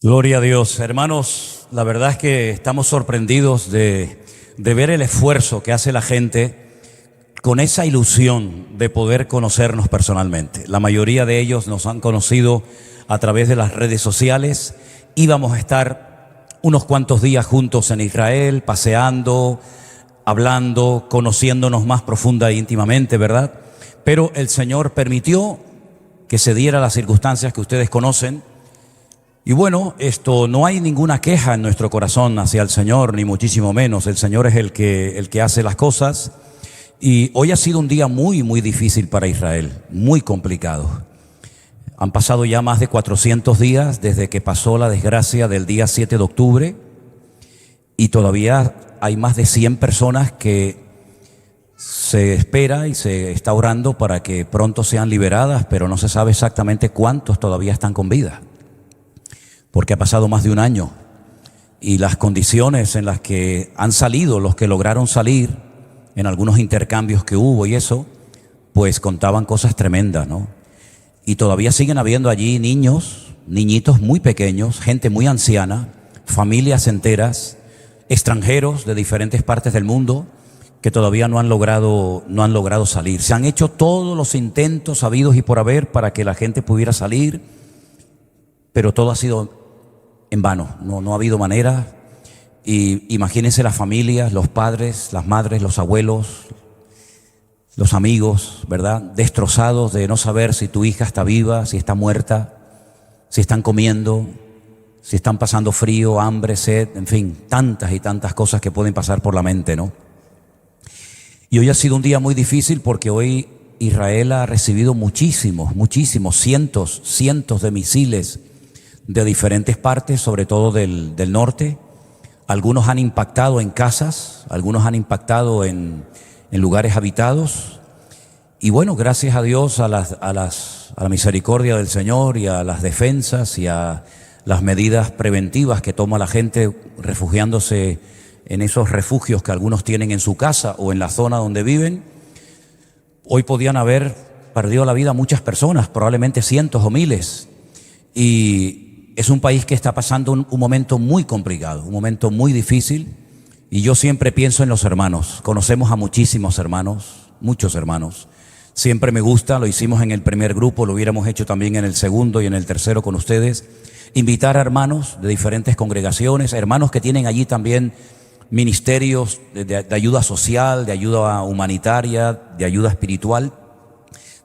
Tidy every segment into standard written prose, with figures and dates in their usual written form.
Gloria a Dios. Hermanos, la verdad es que estamos sorprendidos de ver el esfuerzo que hace la gente con esa ilusión de poder conocernos personalmente. La mayoría de ellos nos han conocido a través de las redes sociales. Íbamos a estar unos cuantos días juntos en Israel, paseando, hablando, conociéndonos más profunda e íntimamente, ¿verdad? Pero el Señor permitió que se diera las circunstancias que ustedes conocen. Y bueno, no hay ninguna queja en nuestro corazón hacia el Señor, ni muchísimo menos. El Señor es el que hace las cosas. Y hoy ha sido un día muy, muy difícil para Israel, muy complicado. Han pasado ya más de 400 días desde que pasó la desgracia del día 7 de octubre y todavía hay más de 100 personas que se espera y se está orando para que pronto sean liberadas, pero no se sabe exactamente cuántos todavía están con vida, porque ha pasado más de un año y las condiciones en las que han salido, los que lograron salir en algunos intercambios que hubo y eso, pues contaban cosas tremendas, ¿no? Y todavía siguen habiendo allí niños, niñitos muy pequeños, gente muy anciana, familias enteras, extranjeros de diferentes partes del mundo que todavía no han logrado salir. Se han hecho todos los intentos habidos y por haber para que la gente pudiera salir, pero todo ha sido en vano, no ha habido manera. Y imagínense las familias, los padres, las madres, los abuelos, los amigos, ¿verdad? Destrozados de no saber si tu hija está viva, si está muerta, si están comiendo, si están pasando frío, hambre, sed, en fin, tantas y tantas cosas que pueden pasar por la mente, ¿no? Y hoy ha sido un día muy difícil porque hoy Israel ha recibido muchísimos, cientos de misiles de diferentes partes, sobre todo del norte. Algunos han impactado en casas, algunos han impactado en lugares habitados. Y bueno, gracias a Dios, a la misericordia del Señor y a las defensas y a las medidas preventivas que toma la gente refugiándose en esos refugios que algunos tienen en su casa o en la zona donde viven, hoy podían haber perdido la vida muchas personas, probablemente cientos o miles. Y es un país que está pasando un momento muy complicado, un momento muy difícil. Y yo siempre pienso en los hermanos. Conocemos a muchísimos hermanos, muchos hermanos. Siempre me gusta, lo hicimos en el primer grupo, lo hubiéramos hecho también en el segundo y en el tercero con ustedes. Invitar a hermanos de diferentes congregaciones, hermanos que tienen allí también ministerios de ayuda social, de ayuda humanitaria, de ayuda espiritual,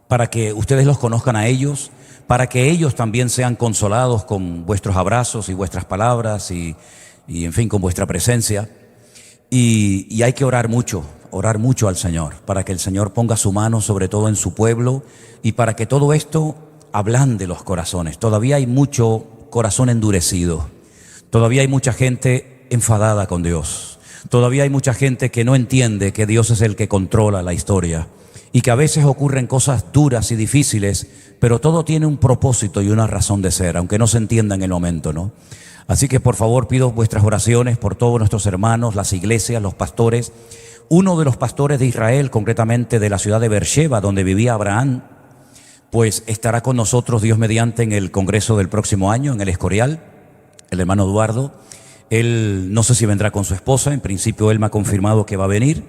para que ustedes los conozcan a ellos, para que ellos también sean consolados con vuestros abrazos y vuestras palabras y en fin, con vuestra presencia. Y hay que orar mucho al Señor, para que el Señor ponga su mano sobre todo en su pueblo y para que todo esto ablande los corazones. Todavía hay mucho corazón endurecido, todavía hay mucha gente enfadada con Dios, todavía hay mucha gente que no entiende que Dios es el que controla la historia y que a veces ocurren cosas duras y difíciles, pero todo tiene un propósito y una razón de ser, aunque no se entienda en el momento, ¿no? Así que por favor pido vuestras oraciones por todos nuestros hermanos, las iglesias, los pastores. Uno de los pastores de Israel, concretamente de la ciudad de Beersheba, donde vivía Abraham, pues estará con nosotros, Dios mediante, en el congreso del próximo año, en el Escorial, el hermano Eduardo. Él no sé si vendrá con su esposa, en principio él me ha confirmado que va a venir.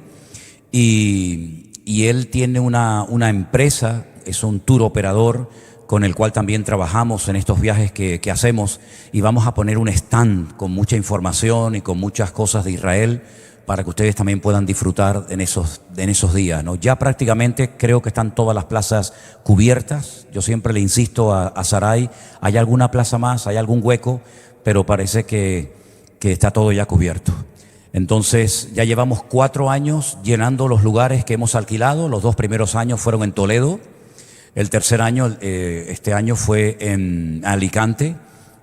Y él tiene una empresa, es un tour operador, con el cual también trabajamos en estos viajes que hacemos, y vamos a poner un stand con mucha información y con muchas cosas de Israel para que ustedes también puedan disfrutar en esos días, ¿no? Ya prácticamente creo que están todas las plazas cubiertas. Yo siempre le insisto a Saray, ¿hay alguna plaza más? ¿Hay algún hueco? Pero parece que está todo ya cubierto. Entonces ya llevamos 4 años llenando los lugares que hemos alquilado. Los 2 primeros años fueron en Toledo. El tercer año, este año, fue en Alicante,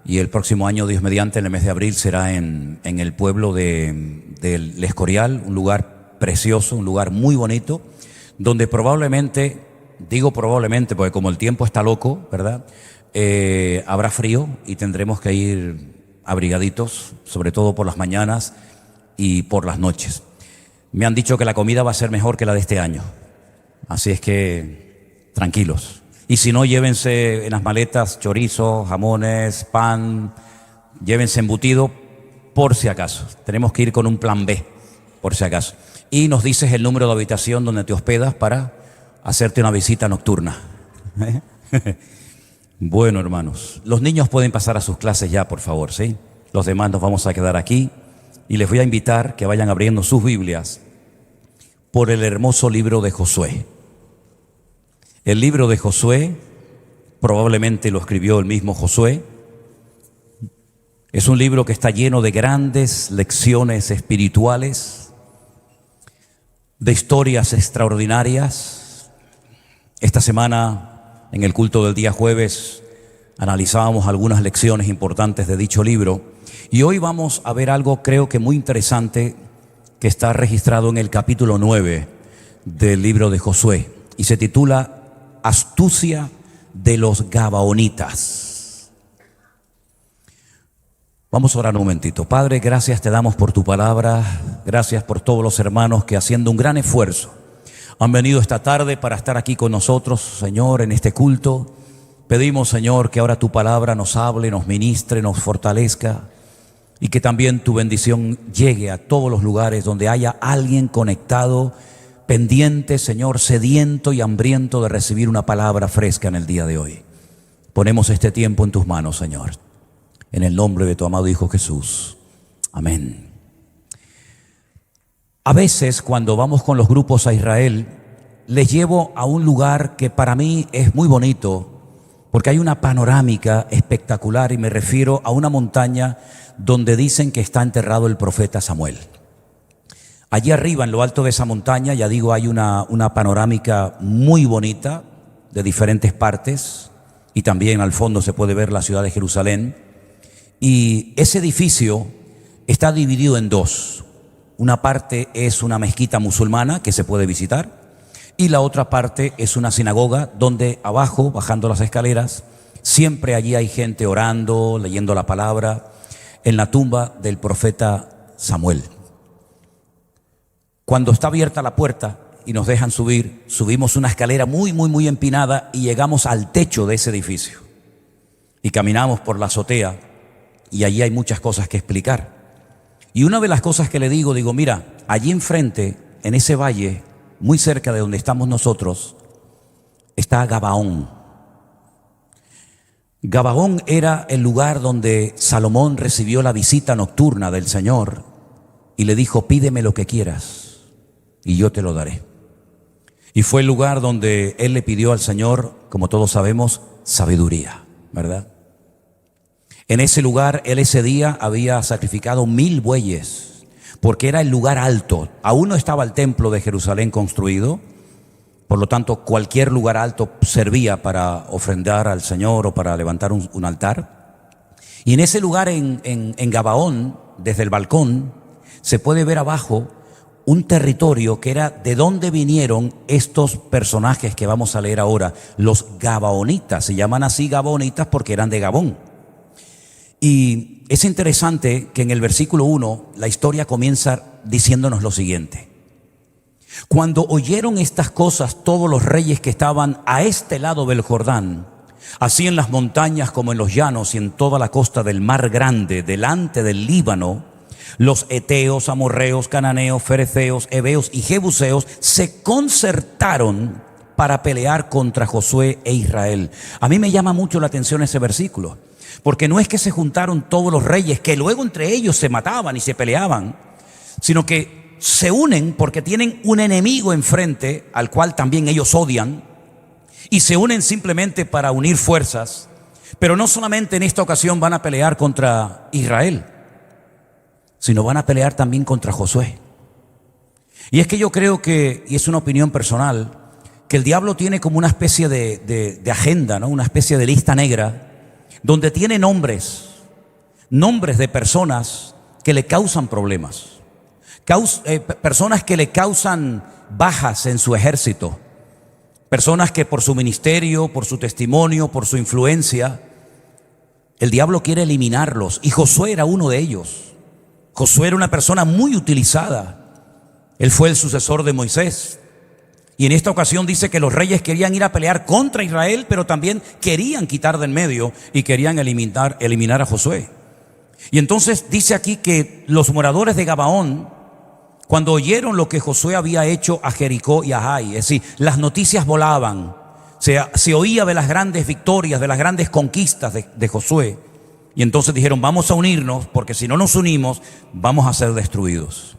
y el próximo año, Dios mediante, en el mes de abril, será en el pueblo del Escorial, un lugar precioso, un lugar muy bonito, donde probablemente, digo probablemente porque como el tiempo está loco, ¿verdad? Habrá frío y tendremos que ir abrigaditos, sobre todo por las mañanas y por las noches. Me han dicho que la comida va a ser mejor que la de este año, así es que tranquilos. Y si no, llévense en las maletas chorizo, jamones, pan, Llévense embutido por si acaso. Tenemos que ir con un plan B, por si acaso. Y nos dices el número de habitación donde te hospedas para hacerte una visita nocturna. Bueno, hermanos, los niños pueden pasar a sus clases ya, por favor, ¿sí? Los demás nos vamos a quedar aquí y les voy a invitar que vayan abriendo sus Biblias por el hermoso libro de Josué. El libro de Josué, probablemente lo escribió el mismo Josué. Es un libro que está lleno de grandes lecciones espirituales, de historias extraordinarias. Esta semana, en el culto del día jueves, analizábamos algunas lecciones importantes de dicho libro. Y hoy vamos a ver algo, creo que muy interesante, que está registrado en el capítulo 9 del libro de Josué. Y se titula Astucia de los Gabaonitas. Vamos a orar un momentito. Padre, gracias te damos por tu palabra. Gracias por todos los hermanos que haciendo un gran esfuerzo han venido esta tarde para estar aquí con nosotros, Señor, en este culto. Pedimos, Señor, que ahora tu palabra nos hable, nos ministre, nos fortalezca y que también tu bendición llegue a todos los lugares donde haya alguien conectado, pendiente, Señor, sediento y hambriento de recibir una palabra fresca en el día de hoy. Ponemos este tiempo en tus manos, Señor, en el nombre de tu amado Hijo Jesús. Amén. A veces cuando vamos con los grupos a Israel, les llevo a un lugar que para mí es muy bonito, porque hay una panorámica espectacular y me refiero a una montaña donde dicen que está enterrado el profeta Samuel. Allí arriba, en lo alto de esa montaña, ya digo, hay una panorámica muy bonita de diferentes partes y también al fondo se puede ver la ciudad de Jerusalén. Y ese edificio está dividido en dos. Una parte es una mezquita musulmana que se puede visitar y la otra parte es una sinagoga donde abajo, bajando las escaleras, siempre allí hay gente orando, leyendo la palabra, en la tumba del profeta Samuel. Cuando está abierta la puerta y nos dejan subir, subimos una escalera muy empinada y llegamos al techo de ese edificio. Y caminamos por la azotea y allí hay muchas cosas que explicar. Y una de las cosas que le digo, mira, allí enfrente, en ese valle, muy cerca de donde estamos nosotros, está Gabaón. Gabaón era el lugar donde Salomón recibió la visita nocturna del Señor y le dijo, pídeme lo que quieras y yo te lo daré. Y fue el lugar donde él le pidió al Señor, como todos sabemos, sabiduría, ¿verdad? En ese lugar, él ese día había sacrificado 1000 bueyes, porque era el lugar alto. Aún no estaba el templo de Jerusalén construido, por lo tanto, cualquier lugar alto servía para ofrendar al Señor o para levantar un altar. Y en ese lugar, en Gabaón, desde el balcón, se puede ver abajo un territorio que era de donde vinieron estos personajes que vamos a leer ahora, los Gabaonitas. Se llaman así Gabaonitas porque eran de Gabón. Y es interesante que en el versículo 1 la historia comienza diciéndonos lo siguiente. Cuando oyeron estas cosas todos los reyes que estaban a este lado del Jordán, así en las montañas como en los llanos y en toda la costa del mar grande, delante del Líbano, los heteos, amorreos, cananeos, fereceos, heveos y jebuseos se concertaron para pelear contra Josué e Israel. A mí me llama mucho la atención ese versículo. Porque no es que se juntaron todos los reyes, que luego entre ellos se mataban y se peleaban, sino que se unen porque tienen un enemigo enfrente al cual también ellos odian y se unen simplemente para unir fuerzas. Pero no solamente en esta ocasión van a pelear contra Israel, sino van a pelear también contra Josué. Y es que yo creo que, y es una opinión personal, que el diablo tiene como una especie de agenda, ¿no? Una especie de lista negra, donde tiene nombres de personas que le causan problemas, personas que le causan bajas en su ejército, personas que por su ministerio, por su testimonio, por su influencia, el diablo quiere eliminarlos. Y Josué era uno de ellos. Josué era una persona muy utilizada. Él fue el sucesor de Moisés. Y en esta ocasión dice que los reyes querían ir a pelear contra Israel, pero también querían quitar del medio y querían eliminar a Josué. Y entonces dice aquí que los moradores de Gabaón, cuando oyeron lo que Josué había hecho a Jericó y a Ai, es decir, las noticias volaban, se oía de las grandes victorias, de las grandes conquistas de Josué. Y entonces dijeron, vamos a unirnos, porque si no nos unimos, vamos a ser destruidos.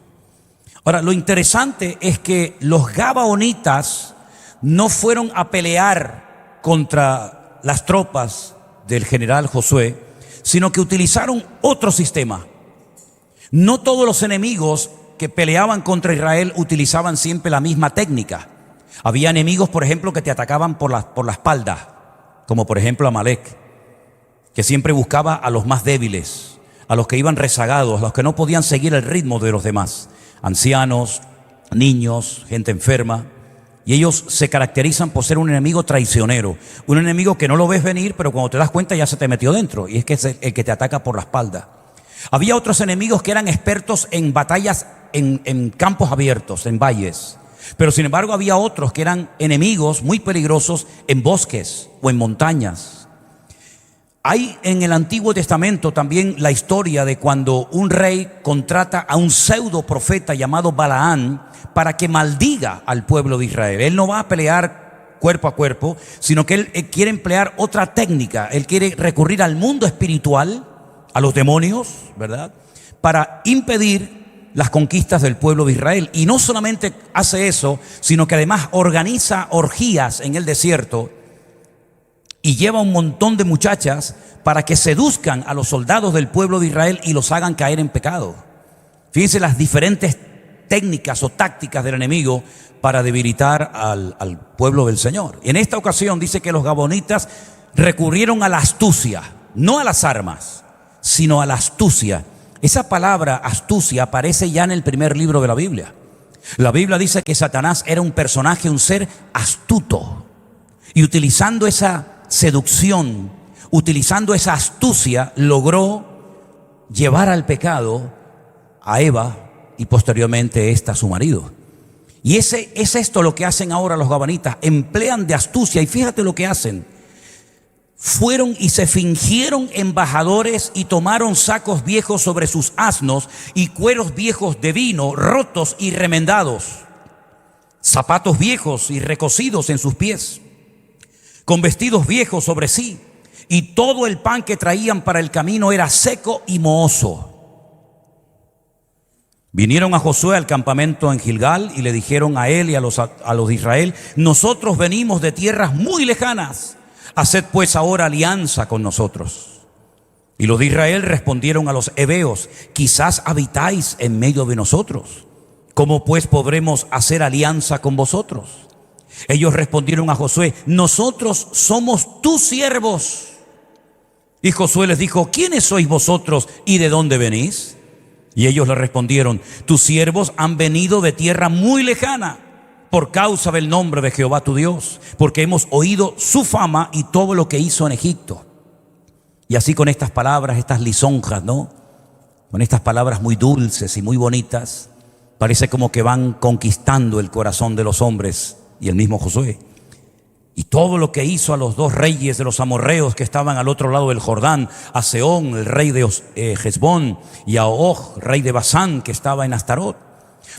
Ahora, lo interesante es que los gabaonitas no fueron a pelear contra las tropas del general Josué, sino que utilizaron otro sistema. No todos los enemigos que peleaban contra Israel utilizaban siempre la misma técnica. Había enemigos, por ejemplo, que te atacaban por la espalda, como por ejemplo Amalek, que siempre buscaba a los más débiles, a los que iban rezagados, a los que no podían seguir el ritmo de los demás, ancianos, niños, gente enferma. Y ellos se caracterizan por ser un enemigo traicionero, un enemigo que no lo ves venir, pero cuando te das cuenta ya se te metió dentro, y es que es el que te ataca por la espalda. Había otros enemigos que eran expertos en batallas en campos abiertos, en valles, pero sin embargo había otros que eran enemigos muy peligrosos en bosques o en montañas. Hay en el Antiguo Testamento también la historia de cuando un rey contrata a un pseudo profeta llamado Balaán para que maldiga al pueblo de Israel. Él no va a pelear cuerpo a cuerpo, sino que él quiere emplear otra técnica. Él quiere recurrir al mundo espiritual, a los demonios, ¿verdad?, para impedir las conquistas del pueblo de Israel. Y no solamente hace eso, sino que además organiza orgías en el desierto y lleva un montón de muchachas para que seduzcan a los soldados del pueblo de Israel y los hagan caer en pecado. Fíjense las diferentes técnicas o tácticas del enemigo para debilitar al pueblo del Señor. Y en esta ocasión dice que los gabaonitas recurrieron a la astucia, no a las armas, sino a la astucia. Esa palabra astucia aparece ya en el primer libro de la Biblia. La Biblia dice que Satanás era un personaje, un ser astuto, y utilizando esa seducción, utilizando esa astucia, logró llevar al pecado a Eva y posteriormente esta a su marido. Y es esto lo que hacen ahora los gabaonitas, emplean de astucia. Y fíjate lo que hacen: fueron y se fingieron embajadores y tomaron sacos viejos sobre sus asnos y cueros viejos de vino rotos y remendados, zapatos viejos y recocidos en sus pies, con vestidos viejos sobre sí, y todo el pan que traían para el camino era seco y mohoso. Vinieron a Josué al campamento en Gilgal y le dijeron a él y a los de Israel: nosotros venimos de tierras muy lejanas, haced pues ahora alianza con nosotros. Y los de Israel respondieron a los heveos: quizás habitáis en medio de nosotros, ¿cómo pues podremos hacer alianza con vosotros? Ellos respondieron a Josué: nosotros somos tus siervos. Y Josué les dijo: ¿quiénes sois vosotros y de dónde venís? Y ellos le respondieron: tus siervos han venido de tierra muy lejana por causa del nombre de Jehová tu Dios, porque hemos oído su fama y todo lo que hizo en Egipto. Y así con estas palabras, estas lisonjas, ¿no?, con estas palabras muy dulces y muy bonitas, parece como que van conquistando el corazón de los hombres y el mismo Josué. Y todo lo que hizo a los dos reyes de los amorreos que estaban al otro lado del Jordán, a Sehón, el rey de Hesbón, y a Og, rey de Basán, que estaba en Astarot.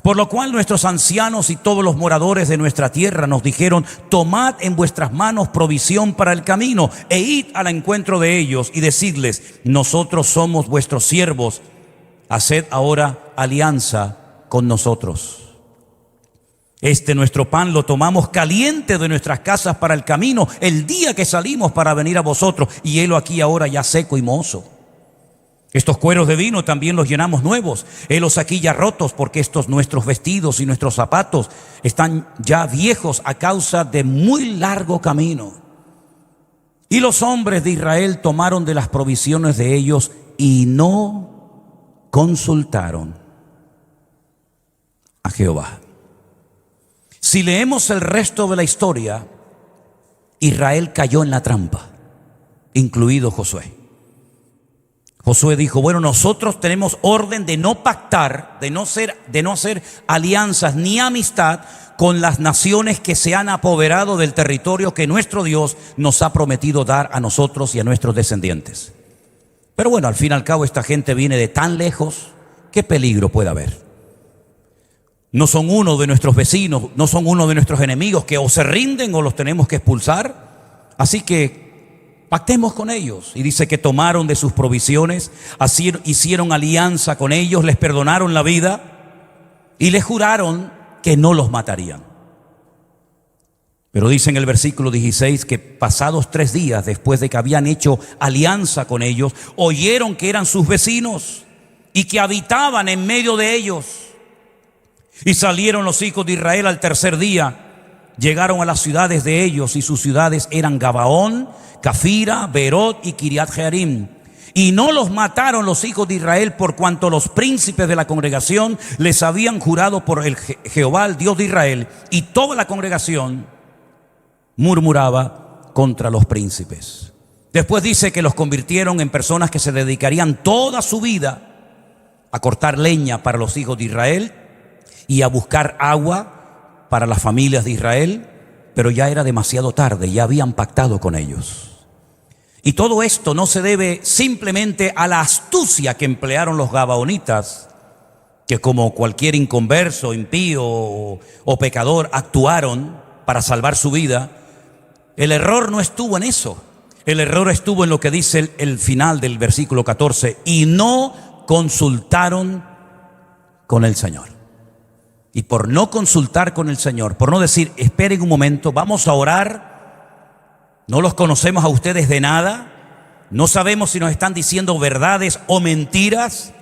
Por lo cual nuestros ancianos y todos los moradores de nuestra tierra nos dijeron: tomad en vuestras manos provisión para el camino, e id al encuentro de ellos y decidles: nosotros somos vuestros siervos, haced ahora alianza con nosotros. Este nuestro pan lo tomamos caliente de nuestras casas para el camino, el día que salimos para venir a vosotros, y helo aquí ahora ya seco y mohoso. Estos cueros de vino también los llenamos nuevos, helos aquí ya rotos, porque estos nuestros vestidos y nuestros zapatos están ya viejos a causa de muy largo camino. Y los hombres de Israel tomaron de las provisiones de ellos y no consultaron a Jehová. Si leemos el resto de la historia, Israel cayó en la trampa, incluido Josué. Josué dijo: bueno, nosotros tenemos orden de no pactar, de no hacer alianzas ni amistad con las naciones que se han apoderado del territorio que nuestro Dios nos ha prometido dar a nosotros y a nuestros descendientes. Pero bueno, al fin y al cabo esta gente viene de tan lejos, ¿qué peligro puede haber? No son uno de nuestros vecinos, no son uno de nuestros enemigos que o se rinden o los tenemos que expulsar. Así que pactemos con ellos. Y dice que tomaron de sus provisiones, así hicieron alianza con ellos, les perdonaron la vida y les juraron que no los matarían. Pero dice en el versículo 16 que pasados 3 días después de que habían hecho alianza con ellos, oyeron que eran sus vecinos y que habitaban en medio de ellos. Y salieron los hijos de Israel al tercer día, llegaron a las ciudades de ellos, y sus ciudades eran Gabaón, Cafira, Berot y Kiriat Jearim. Y no los mataron los hijos de Israel, por cuanto los príncipes de la congregación les habían jurado por el Jehová, el Dios de Israel. Y toda la congregación murmuraba contra los príncipes. Después dice que los convirtieron en personas que se dedicarían toda su vida a cortar leña para los hijos de Israel y a buscar agua para las familias de Israel, pero ya era demasiado tarde, ya habían pactado con ellos. Y todo esto no se debe simplemente a la astucia que emplearon los gabaonitas, que como cualquier inconverso, impío o pecador actuaron para salvar su vida. El error no estuvo en eso. El error estuvo en lo que dice el final del versículo 14: y no consultaron con el Señor. Y por no consultar con el Señor, por no decir, esperen un momento, vamos a orar, no los conocemos a ustedes de nada, no sabemos si nos están diciendo verdades o mentiras,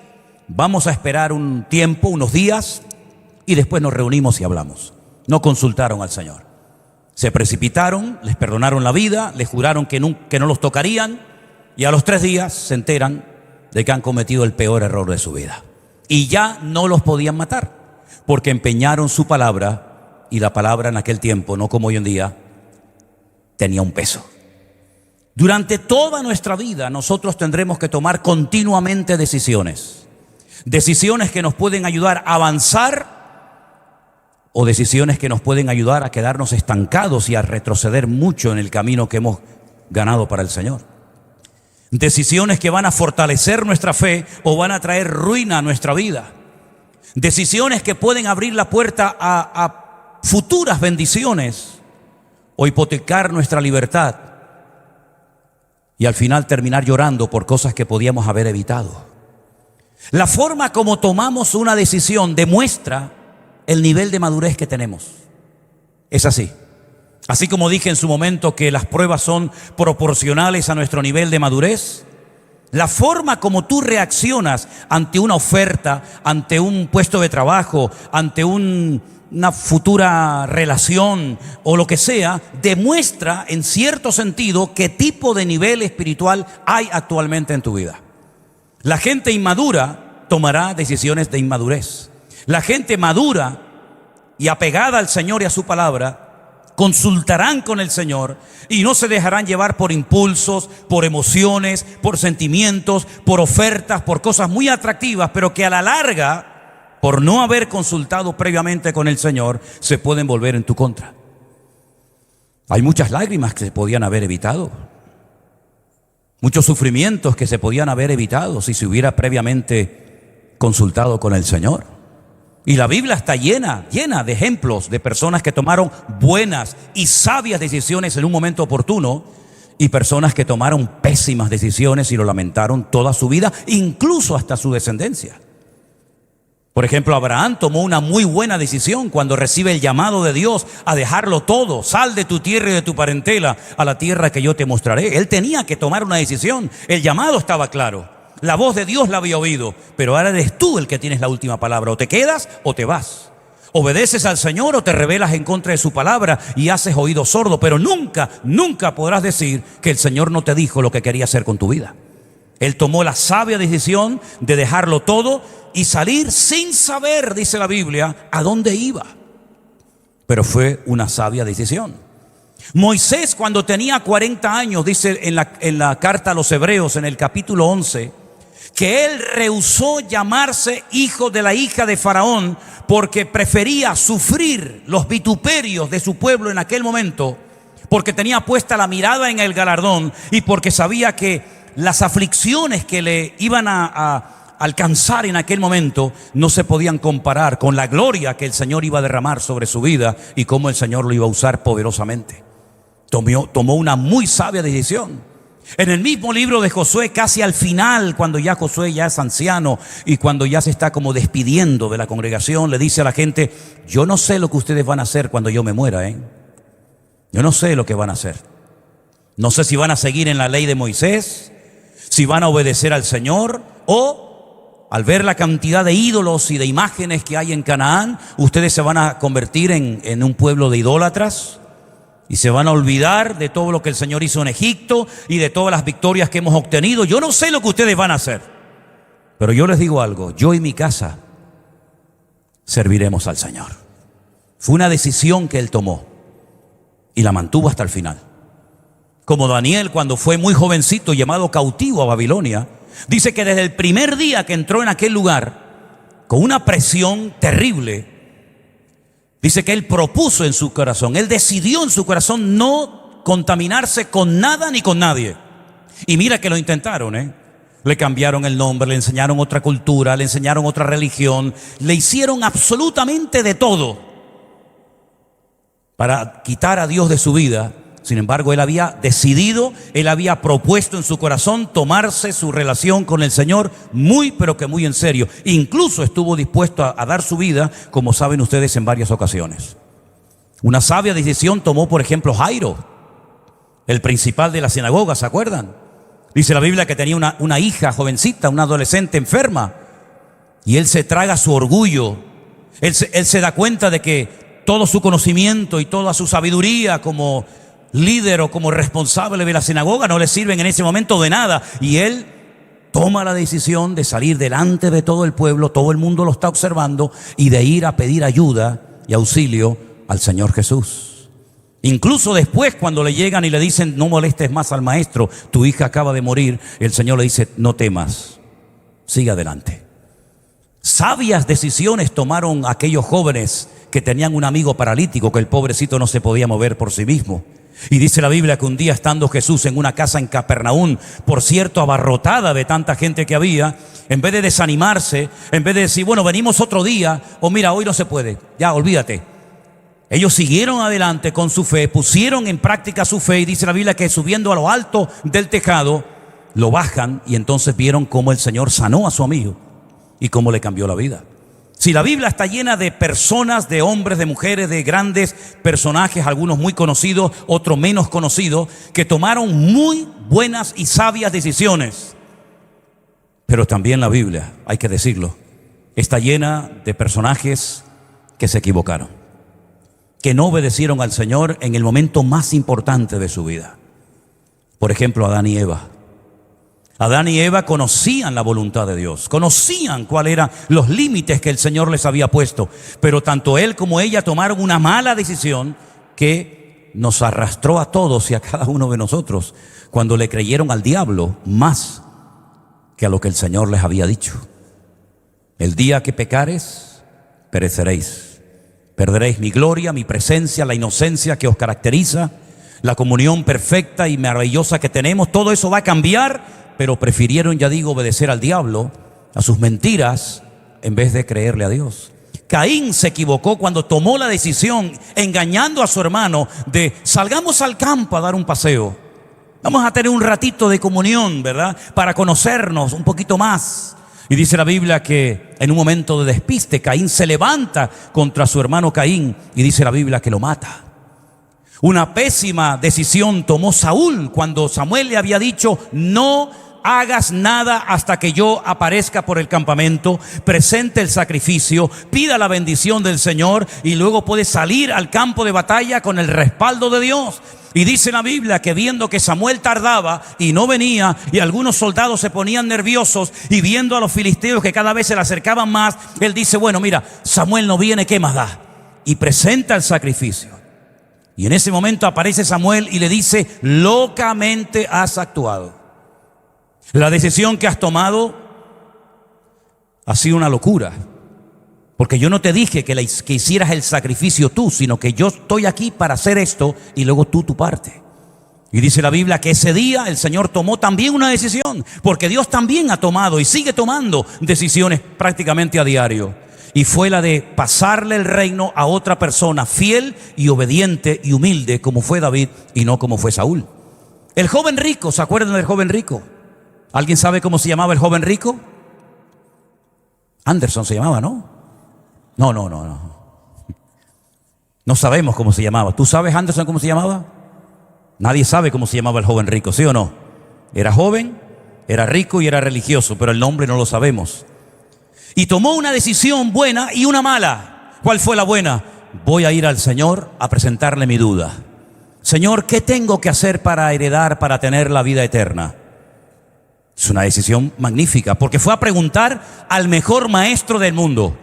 vamos a esperar un tiempo, unos días, y después nos reunimos y hablamos. No consultaron al Señor. Se precipitaron, les perdonaron la vida, les juraron que no los tocarían, y a los 3 días se enteran de que han cometido el peor error de su vida. Y ya no los podían matar, porque empeñaron su palabra, y la palabra en aquel tiempo, no como hoy en día, tenía un peso. Durante toda nuestra vida nosotros tendremos que tomar continuamente decisiones. Decisiones que nos pueden ayudar a avanzar, o decisiones que nos pueden ayudar a quedarnos estancados y a retroceder mucho en el camino que hemos ganado para el Señor. Decisiones que van a fortalecer nuestra fe o van a traer ruina a nuestra vida. Decisiones que pueden abrir la puerta a futuras bendiciones o hipotecar nuestra libertad y al final terminar llorando por cosas que podíamos haber evitado. La forma como tomamos una decisión demuestra el nivel de madurez que tenemos. Es así. Así como dije en su momento que las pruebas son proporcionales a nuestro nivel de madurez, la forma como tú reaccionas ante una oferta, ante un puesto de trabajo, ante una futura relación o lo que sea, demuestra en cierto sentido qué tipo de nivel espiritual hay actualmente en tu vida. La gente inmadura tomará decisiones de inmadurez. La gente madura y apegada al Señor y a su palabra consultarán con el Señor y no se dejarán llevar por impulsos, por emociones, por sentimientos, por ofertas, por cosas muy atractivas, pero que a la larga, por no haber consultado previamente con el Señor, se pueden volver en tu contra. Hay muchas lágrimas que se podían haber evitado, muchos sufrimientos que se podían haber evitado si se hubiera previamente consultado con el Señor. Y la Biblia está llena de ejemplos de personas que tomaron buenas y sabias decisiones en un momento oportuno y personas que tomaron pésimas decisiones y lo lamentaron toda su vida, incluso hasta su descendencia. Por ejemplo, Abraham tomó una muy buena decisión cuando recibe el llamado de Dios a dejarlo todo. Sal de tu tierra y de tu parentela a la tierra que yo te mostraré. Él tenía que tomar una decisión. El llamado estaba claro. La voz de Dios la había oído, pero ahora eres tú el que tienes la última palabra. O te quedas o te vas. Obedeces al Señor o te rebelas en contra de su palabra y haces oído sordo. Pero nunca podrás decir que el Señor no te dijo lo que quería hacer con tu vida. Él tomó la sabia decisión de dejarlo todo y salir sin saber, dice la Biblia, a dónde iba. Pero fue una sabia decisión. Moisés, cuando tenía 40 años, dice en la carta a los Hebreos, en el capítulo 11, que él rehusó llamarse hijo de la hija de Faraón porque prefería sufrir los vituperios de su pueblo en aquel momento, porque tenía puesta la mirada en el galardón y porque sabía que las aflicciones que le iban a alcanzar en aquel momento no se podían comparar con la gloria que el Señor iba a derramar sobre su vida y cómo el Señor lo iba a usar poderosamente. Tomó una muy sabia decisión. En el mismo libro de Josué, casi al final, cuando ya Josué ya es anciano y cuando ya se está como despidiendo de la congregación, le dice a la gente: yo no sé lo que ustedes van a hacer cuando yo me muera, Yo no sé lo que van a hacer. No sé si van a seguir en la ley de Moisés, si van a obedecer al Señor, o al ver la cantidad de ídolos y de imágenes que hay en Canaán, ustedes se van a convertir en un pueblo de idólatras y se van a olvidar de todo lo que el Señor hizo en Egipto y de todas las victorias que hemos obtenido. Yo no sé lo que ustedes van a hacer, pero yo les digo algo: yo y mi casa serviremos al Señor. Fue una decisión que él tomó y la mantuvo hasta el final. Como Daniel, cuando fue muy jovencito, llevado cautivo a Babilonia, dice que desde el primer día que entró en aquel lugar, con una presión terrible, dice que él propuso en su corazón, él decidió en su corazón no contaminarse con nada ni con nadie. Y mira que lo intentaron, Le cambiaron el nombre, le enseñaron otra cultura, le enseñaron otra religión, le hicieron absolutamente de todo para quitar a Dios de su vida. Sin embargo, él había decidido, él había propuesto en su corazón tomarse su relación con el Señor muy, pero que muy en serio. Incluso estuvo dispuesto a dar su vida, como saben ustedes, en varias ocasiones. Una sabia decisión tomó, por ejemplo, Jairo, el principal de la sinagoga, ¿se acuerdan? Dice la Biblia que tenía una hija jovencita, una adolescente enferma, y él se traga su orgullo. Él se da cuenta de que todo su conocimiento y toda su sabiduría como líder o como responsable de la sinagoga no le sirven en ese momento de nada, y él toma la decisión de salir delante de todo el pueblo, todo el mundo lo está observando, y de ir a pedir ayuda y auxilio al Señor Jesús. Incluso después, cuando le llegan y le dicen: no molestes más al maestro, tu hija acaba de morir, el Señor le dice: no temas, sigue adelante. Sabias decisiones tomaron aquellos jóvenes que tenían un amigo paralítico, que el pobrecito no se podía mover por sí mismo. Y dice la Biblia que un día, estando Jesús en una casa en Capernaum, por cierto abarrotada de tanta gente que había, en vez de desanimarse, en vez de decir: bueno, venimos otro día, o mira, hoy no se puede, ya olvídate, ellos siguieron adelante con su fe, pusieron en práctica su fe, y dice la Biblia que subiendo a lo alto del tejado, lo bajan, y entonces vieron cómo el Señor sanó a su amigo y cómo le cambió la vida. Si la Biblia está llena de personas, de hombres, de mujeres, de grandes personajes, algunos muy conocidos, otros menos conocidos, que tomaron muy buenas y sabias decisiones. Pero también la Biblia, hay que decirlo, está llena de personajes que se equivocaron, que no obedecieron al Señor en el momento más importante de su vida. Por ejemplo, Adán y Eva. Adán y Eva conocían la voluntad de Dios, conocían cuáles eran los límites que el Señor les había puesto, pero tanto él como ella tomaron una mala decisión que nos arrastró a todos y a cada uno de nosotros cuando le creyeron al diablo más que a lo que el Señor les había dicho. El día que pecares, pereceréis. Perderéis mi gloria, mi presencia, la inocencia que os caracteriza, la comunión perfecta y maravillosa que tenemos. Todo eso va a cambiar, pero prefirieron, ya digo, obedecer al diablo, a sus mentiras, en vez de creerle a Dios. Caín se equivocó cuando tomó la decisión, engañando a su hermano, de salgamos al campo a dar un paseo. Vamos a tener un ratito de comunión, ¿verdad? Para conocernos un poquito más. Y dice la Biblia que en un momento de despiste, Caín se levanta contra su hermano Caín, y dice la Biblia que lo mata. Una pésima decisión tomó Saúl cuando Samuel le había dicho: no hagas nada hasta que yo aparezca por el campamento, presente el sacrificio, pida la bendición del Señor y luego puede salir al campo de batalla con el respaldo de Dios. Y dice la Biblia que viendo que Samuel tardaba y no venía, y algunos soldados se ponían nerviosos, y viendo a los filisteos que cada vez se le acercaban más, él dice: bueno, mira, Samuel no viene, ¿qué más da? Y presenta el sacrificio. Y en ese momento aparece Samuel y le dice: locamente has actuado. La decisión que has tomado ha sido una locura, porque yo no te dije que hicieras el sacrificio tú, sino que yo estoy aquí para hacer esto y luego tú tu parte. Y dice la Biblia que ese día el Señor tomó también una decisión, porque Dios también ha tomado y sigue tomando decisiones prácticamente a diario. Y fue la de pasarle el reino a otra persona fiel y obediente y humilde, como fue David y no como fue Saúl. El joven rico, ¿se acuerdan del joven rico? ¿Alguien sabe cómo se llamaba el joven rico? Anderson se llamaba, ¿no? No. No sabemos cómo se llamaba. ¿Tú sabes, Anderson, cómo se llamaba? Nadie sabe cómo se llamaba el joven rico, ¿sí o no? Era joven, era rico y era religioso, pero el nombre no lo sabemos. Y tomó una decisión buena y una mala. ¿Cuál fue la buena? Voy a ir al Señor a presentarle mi duda. Señor, ¿qué tengo que hacer para heredar, para tener la vida eterna? Es una decisión magnífica, porque fue a preguntar al mejor maestro del mundo,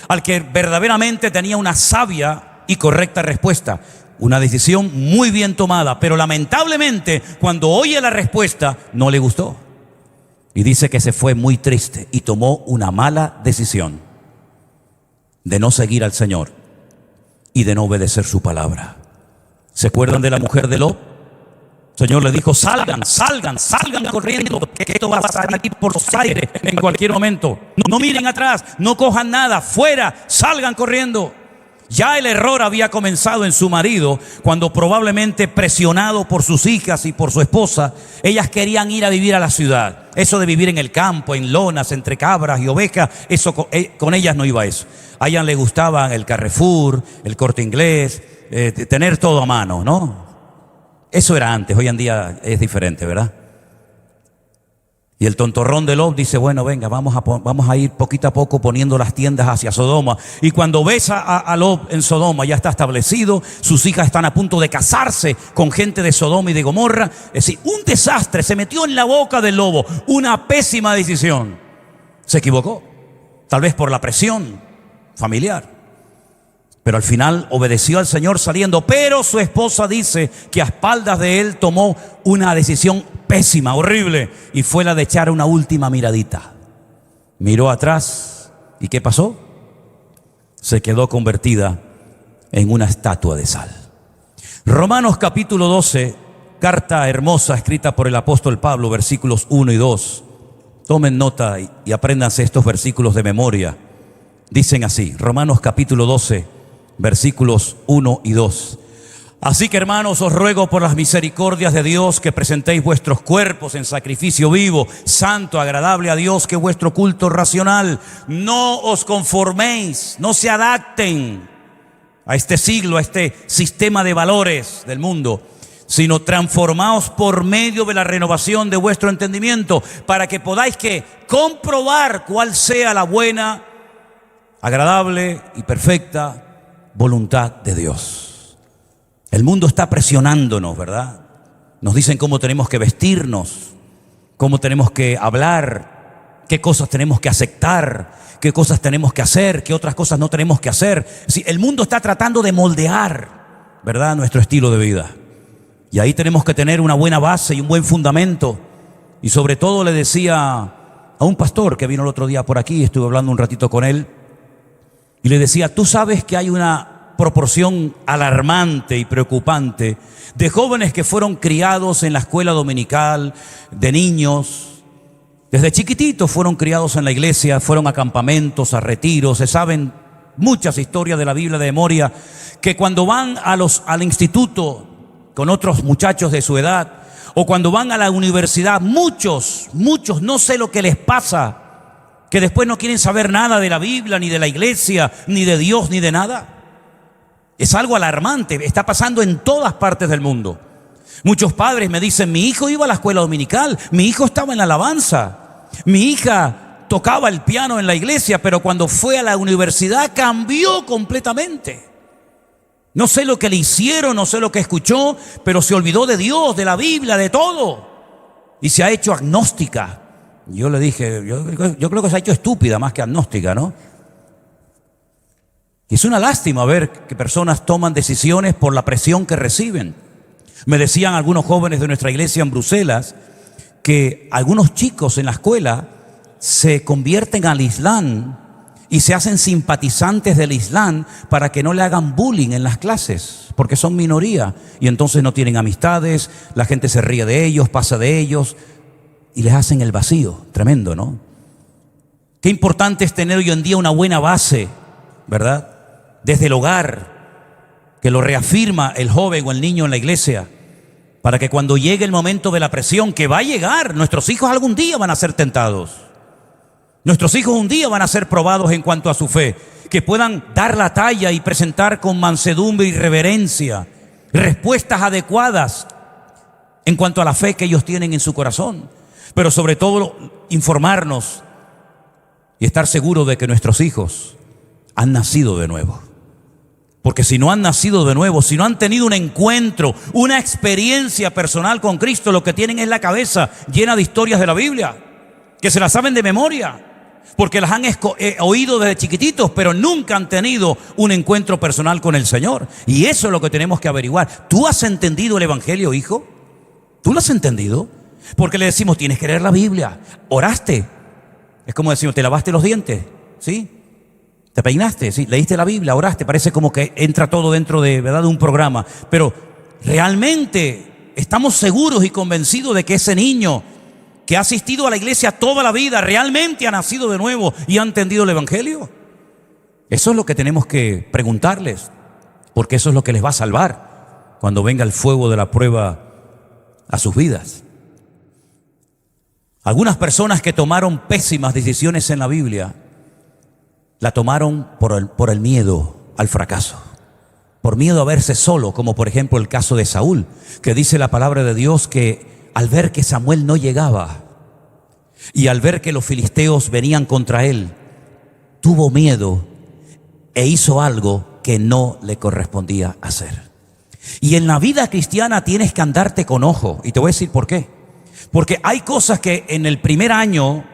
al que verdaderamente tenía una sabia y correcta respuesta. Una decisión muy bien tomada, pero lamentablemente cuando oye la respuesta no le gustó. Y dice que se fue muy triste y tomó una mala decisión de no seguir al Señor y de no obedecer su palabra. ¿Se acuerdan de la mujer de Lot? El Señor le dijo, salgan corriendo, que esto va a salir por los aires en cualquier momento. No miren atrás, no cojan nada, fuera, salgan corriendo. Ya el error había comenzado en su marido cuando probablemente presionado por sus hijas y por su esposa, ellas querían ir a vivir a la ciudad. Eso de vivir en el campo, en lonas, entre cabras y ovejas, eso con ellas no iba eso. A ellas les gustaba el Carrefour, el Corte Inglés, tener todo a mano, ¿no? Eso era antes, hoy en día es diferente, ¿verdad? Y el tontorrón de Lot dice, bueno, venga, vamos a ir poquito a poco poniendo las tiendas hacia Sodoma. Y cuando ves a Lot en Sodoma, ya está establecido, sus hijas están a punto de casarse con gente de Sodoma y de Gomorra. Es decir, un desastre, se metió en la boca del lobo, una pésima decisión. Se equivocó, tal vez por la presión familiar. Pero al final obedeció al Señor saliendo, pero su esposa dice que a espaldas de él tomó una decisión pésima, horrible, y fue la de echar una última miradita. Miró atrás, ¿y qué pasó? Se quedó convertida en una estatua de sal. Romanos capítulo 12, carta hermosa escrita por el apóstol Pablo, versículos 1 y 2. Tomen nota y apréndanse estos versículos de memoria. Dicen así, Romanos capítulo 12, versículos 1 y 2. Así que, hermanos, os ruego por las misericordias de Dios que presentéis vuestros cuerpos en sacrificio vivo, santo, agradable a Dios, que vuestro culto racional. No os conforméis, no se adapten a este siglo, a este sistema de valores del mundo, sino transformaos por medio de la renovación de vuestro entendimiento, para que podáis comprobar cuál sea la buena, agradable y perfecta voluntad de Dios. El mundo está presionándonos, ¿verdad? Nos dicen cómo tenemos que vestirnos, cómo tenemos que hablar, qué cosas tenemos que aceptar, qué cosas tenemos que hacer, qué otras cosas no tenemos que hacer. Sí, el mundo está tratando de moldear, ¿verdad?, nuestro estilo de vida. Y ahí tenemos que tener una buena base y un buen fundamento. Y sobre todo le decía a un pastor que vino el otro día por aquí, estuve hablando un ratito con él, y le decía, tú sabes que hay una proporción alarmante y preocupante de jóvenes que fueron criados en la escuela dominical, de niños, desde chiquititos fueron criados en la iglesia, fueron a campamentos, a retiros, se saben muchas historias de la Biblia de memoria, que cuando van al instituto con otros muchachos de su edad, o cuando van a la universidad, muchos, no sé lo que les pasa, que después no quieren saber nada de la Biblia, ni de la iglesia, ni de Dios, ni de nada. Es algo alarmante, está pasando en todas partes del mundo. Muchos padres me dicen, mi hijo iba a la escuela dominical, mi hijo estaba en la alabanza, mi hija tocaba el piano en la iglesia, pero cuando fue a la universidad cambió completamente. No sé lo que le hicieron, no sé lo que escuchó, pero se olvidó de Dios, de la Biblia, de todo. Y se ha hecho agnóstica. Yo le dije, yo creo que se ha hecho estúpida más que agnóstica, ¿no? Y es una lástima ver que personas toman decisiones por la presión que reciben. Me decían algunos jóvenes de nuestra iglesia en Bruselas que algunos chicos en la escuela se convierten al Islam y se hacen simpatizantes del Islam para que no le hagan bullying en las clases, porque son minoría y entonces no tienen amistades, la gente se ríe de ellos, pasa de ellos y les hacen el vacío. Tremendo, ¿no? Qué importante es tener hoy en día una buena base, ¿verdad? Desde el hogar, que lo reafirma el joven o el niño en la iglesia, para que cuando llegue el momento de la presión, que va a llegar, nuestros hijos algún día van a ser tentados. Nuestros hijos un día van a ser probados en cuanto a su fe, que puedan dar la talla y presentar con mansedumbre y reverencia respuestas adecuadas en cuanto a la fe que ellos tienen en su corazón. Pero sobre todo informarnos y estar seguros de que nuestros hijos han nacido de nuevo. Porque si no han nacido de nuevo, si no han tenido un encuentro, una experiencia personal con Cristo, lo que tienen es la cabeza llena de historias de la Biblia, que se las saben de memoria, porque las han oído desde chiquititos, pero nunca han tenido un encuentro personal con el Señor. Y eso es lo que tenemos que averiguar. ¿Tú has entendido el Evangelio, hijo? ¿Tú lo has entendido? Porque le decimos, tienes que leer la Biblia. ¿Oraste? Es como decimos, ¿te lavaste los dientes? ¿Sí? ¿Te peinaste? ¿Sí? ¿Leíste la Biblia? ¿Oraste? Parece como que entra todo dentro de, ¿verdad?, de un programa. Pero realmente estamos seguros y convencidos de que ese niño que ha asistido a la iglesia toda la vida realmente ha nacido de nuevo y ha entendido el Evangelio. Eso es lo que tenemos que preguntarles, porque eso es lo que les va a salvar cuando venga el fuego de la prueba a sus vidas. Algunas personas que tomaron pésimas decisiones en la Biblia la tomaron por el miedo al fracaso, por miedo a verse solo, como por ejemplo el caso de Saúl, que dice la palabra de Dios que al ver que Samuel no llegaba y al ver que los filisteos venían contra él, tuvo miedo e hizo algo que no le correspondía hacer. Y en la vida cristiana tienes que andarte con ojo, y te voy a decir por qué. Porque hay cosas que en el primer año,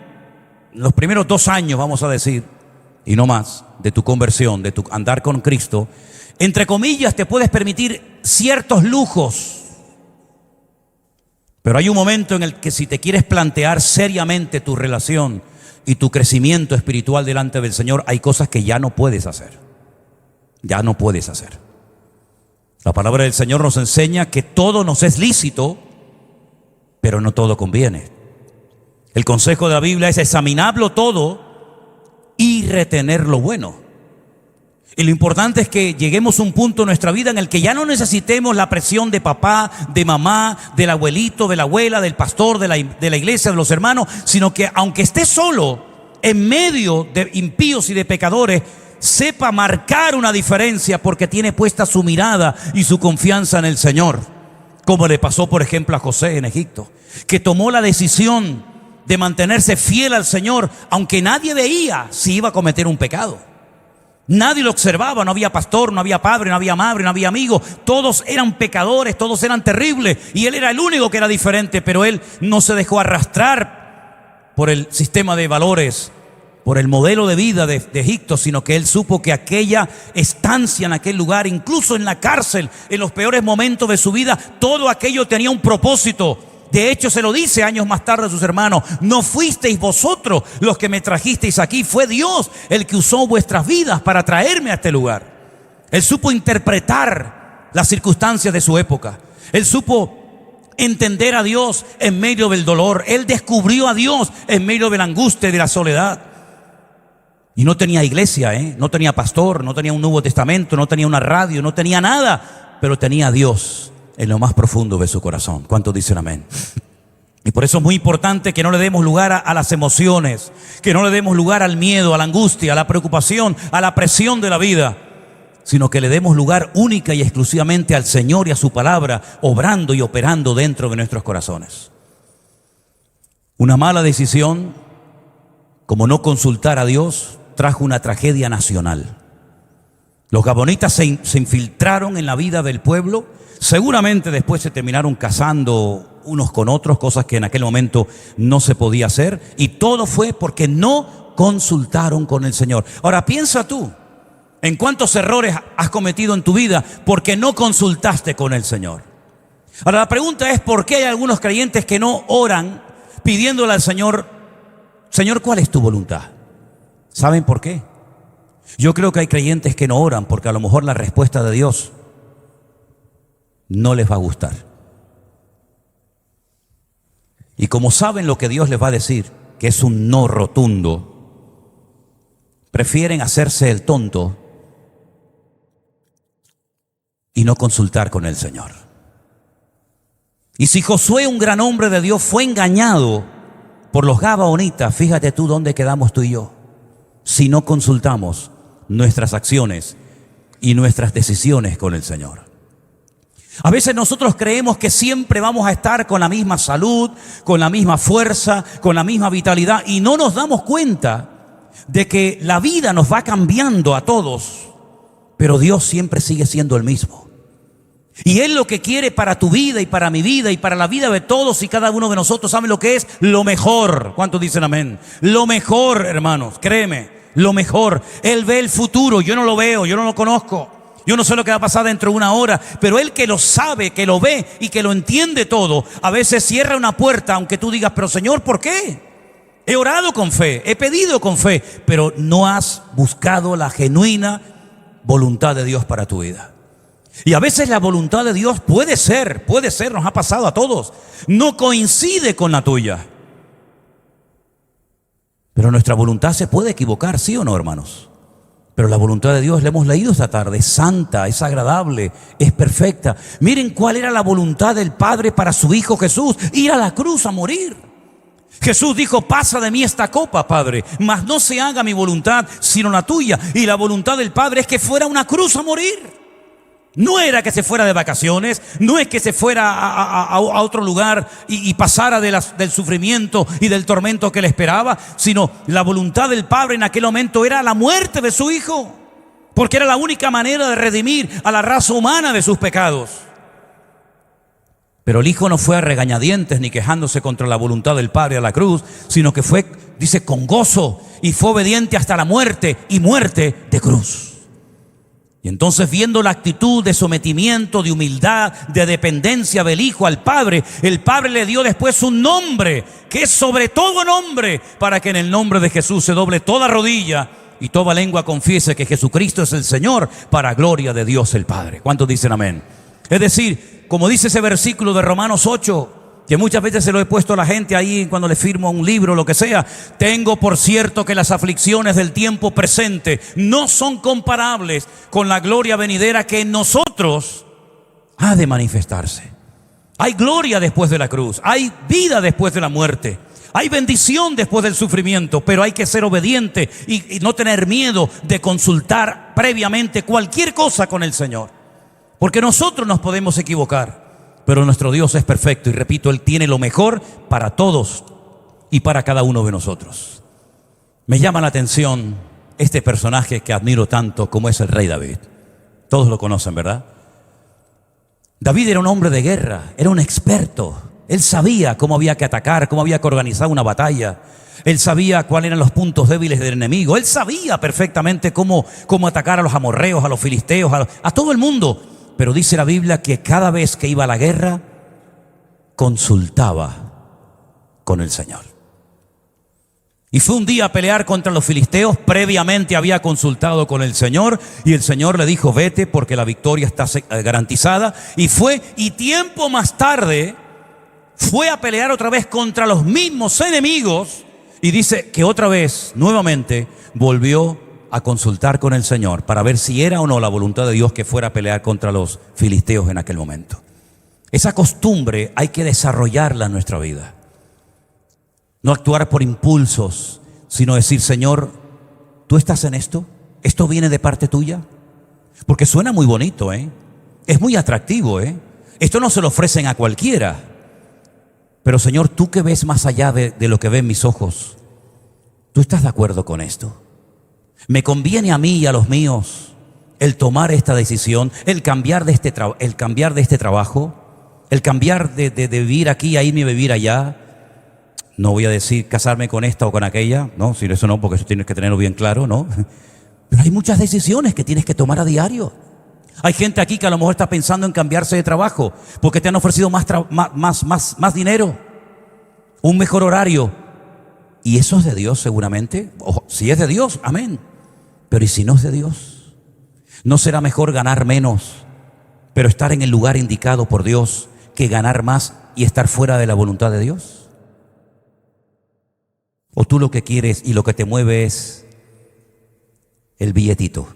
los primeros 2 años, vamos a decir, y no más, de tu conversión, de tu andar con Cristo, entre comillas, te puedes permitir ciertos lujos. Pero hay un momento en el que si te quieres plantear seriamente tu relación y tu crecimiento espiritual delante del Señor, hay cosas que ya no puedes hacer. Ya no puedes hacer. La palabra del Señor nos enseña que todo nos es lícito, pero no todo conviene. El consejo de la Biblia es examinarlo todo y retener lo bueno. Y lo importante es que lleguemos a un punto en nuestra vida en el que ya no necesitemos la presión de papá, de mamá, del abuelito, de la abuela, del pastor, de la iglesia, de los hermanos, sino que aunque esté solo, en medio de impíos y de pecadores, sepa marcar una diferencia porque tiene puesta su mirada y su confianza en el Señor. Como le pasó, por ejemplo, a José en Egipto, que tomó la decisión de mantenerse fiel al Señor, aunque nadie veía si iba a cometer un pecado. Nadie lo observaba, no había pastor, no había padre, no había madre, no había amigo. Todos eran pecadores, todos eran terribles. Y él era el único que era diferente, pero él no se dejó arrastrar por el sistema de valores, por el modelo de vida de Egipto, sino que él supo que aquella estancia en aquel lugar, incluso en la cárcel, en los peores momentos de su vida, todo aquello tenía un propósito. De hecho, se lo dice años más tarde a sus hermanos: no fuisteis vosotros los que me trajisteis aquí, fue Dios el que usó vuestras vidas para traerme a este lugar. Él supo interpretar las circunstancias de su época. Él supo entender a Dios en medio del dolor. Él descubrió a Dios en medio de la angustia y de la soledad. Y no tenía iglesia, no tenía pastor, no tenía un Nuevo Testamento, no tenía una radio, no tenía nada, pero tenía a Dios en lo más profundo de su corazón. ¿Cuántos dicen amén? Y por eso es muy importante que no le demos lugar a las emociones, que no le demos lugar al miedo, a la angustia, a la preocupación, a la presión de la vida, sino que le demos lugar única y exclusivamente al Señor y a su palabra, obrando y operando dentro de nuestros corazones. Una mala decisión, como no consultar a Dios, trajo una tragedia nacional. Los gabonitas se infiltraron en la vida del pueblo. Seguramente después se terminaron casando unos con otros, cosas que en aquel momento no se podía hacer, y todo fue porque no consultaron con el Señor. Ahora piensa tú, ¿en cuántos errores has cometido en tu vida porque no consultaste con el Señor? Ahora la pregunta es: ¿por qué hay algunos creyentes que no oran pidiéndole al Señor: Señor, ¿cuál es tu voluntad? ¿Saben por qué? Yo creo que hay creyentes que no oran porque a lo mejor la respuesta de Dios no les va a gustar. Y como saben lo que Dios les va a decir, que es un no rotundo, prefieren hacerse el tonto y no consultar con el Señor. Y si Josué, un gran hombre de Dios, fue engañado por los gabaonitas, fíjate tú dónde quedamos tú y yo, si no consultamos nuestras acciones y nuestras decisiones con el Señor. A veces nosotros creemos que siempre vamos a estar con la misma salud, con la misma fuerza, con la misma vitalidad, y no nos damos cuenta de que la vida nos va cambiando a todos, pero Dios siempre sigue siendo el mismo. Y Él lo que quiere para tu vida y para mi vida y para la vida de todos y cada uno de nosotros, ¿saben lo que es? Lo mejor. ¿Cuántos dicen amén? Lo mejor, hermanos, créeme, lo mejor. Él ve el futuro, yo no lo veo, yo no lo conozco. Yo no sé lo que va a pasar dentro de una hora, pero Él que lo sabe, que lo ve y que lo entiende todo, a veces cierra una puerta, aunque tú digas, pero Señor, ¿por qué? He orado con fe, he pedido con fe, pero no has buscado la genuina voluntad de Dios para tu vida. Y a veces la voluntad de Dios puede ser, nos ha pasado a todos, no coincide con la tuya. Pero nuestra voluntad se puede equivocar, ¿sí o no, hermanos? Pero la voluntad de Dios, la hemos leído esta tarde, es santa, es agradable, es perfecta. Miren cuál era la voluntad del Padre para su Hijo Jesús, ir a la cruz a morir. Jesús dijo, pasa de mí esta copa, Padre, mas no se haga mi voluntad, sino la tuya. Y la voluntad del Padre es que fuera a una cruz a morir. No era que se fuera de vacaciones, no es que se fuera a otro lugar y pasara del sufrimiento y del tormento que le esperaba, sino la voluntad del Padre en aquel momento era la muerte de su Hijo, porque era la única manera de redimir a la raza humana de sus pecados. Pero el Hijo no fue a regañadientes ni quejándose contra la voluntad del Padre a la cruz, sino que fue, dice, con gozo, y fue obediente hasta la muerte, y muerte de cruz. Y entonces, viendo la actitud de sometimiento, de humildad, de dependencia del Hijo al Padre, el Padre le dio después un nombre, que es sobre todo nombre, para que en el nombre de Jesús se doble toda rodilla y toda lengua confiese que Jesucristo es el Señor, para gloria de Dios el Padre. ¿Cuántos dicen amén? Es decir, como dice ese versículo de Romanos 8, que muchas veces se lo he puesto a la gente ahí cuando le firmo un libro o lo que sea. Tengo por cierto que las aflicciones del tiempo presente no son comparables con la gloria venidera que en nosotros ha de manifestarse. Hay gloria después de la cruz, hay vida después de la muerte, hay bendición después del sufrimiento, pero hay que ser obediente y no tener miedo de consultar previamente cualquier cosa con el Señor, porque nosotros nos podemos equivocar. Pero nuestro Dios es perfecto y repito, Él tiene lo mejor para todos y para cada uno de nosotros. Me llama la atención este personaje que admiro tanto como es el rey David. Todos lo conocen, ¿verdad? David era un hombre de guerra, era un experto. Él sabía cómo había que atacar, cómo había que organizar una batalla. Él sabía cuáles eran los puntos débiles del enemigo. Él sabía perfectamente cómo atacar a los amorreos, a los filisteos, a todo el mundo. Pero dice la Biblia que cada vez que iba a la guerra, consultaba con el Señor. Y fue un día a pelear contra los filisteos, previamente había consultado con el Señor, y el Señor le dijo, vete porque la victoria está garantizada. Y fue, y tiempo más tarde, fue a pelear otra vez contra los mismos enemigos, y dice que otra vez, nuevamente, volvió a consultar con el Señor para ver si era o no la voluntad de Dios que fuera a pelear contra los filisteos en aquel momento. Esa costumbre hay que desarrollarla en nuestra vida. No actuar por impulsos, sino decir, Señor, ¿tú estás en esto? ¿Esto viene de parte tuya? Porque suena muy bonito, es muy atractivo, Esto no se lo ofrecen a cualquiera. Pero Señor, tú que ves más allá de lo que ven mis ojos, ¿tú estás de acuerdo con esto? ¿Me conviene a mí y a los míos el tomar esta decisión, el cambiar de este trabajo, el cambiar de vivir aquí a irme a vivir allá? No voy a decir casarme con esta o con aquella, no, si eso no, porque eso tienes que tenerlo bien claro, ¿no? Pero hay muchas decisiones que tienes que tomar a diario. Hay gente aquí que a lo mejor está pensando en cambiarse de trabajo porque te han ofrecido más dinero, un mejor horario. ¿Y eso es de Dios seguramente? Si es de Dios, amén. Pero ¿y si no es de Dios? ¿No será mejor ganar menos, pero estar en el lugar indicado por Dios, que ganar más y estar fuera de la voluntad de Dios? ¿O tú lo que quieres y lo que te mueve es el billetito?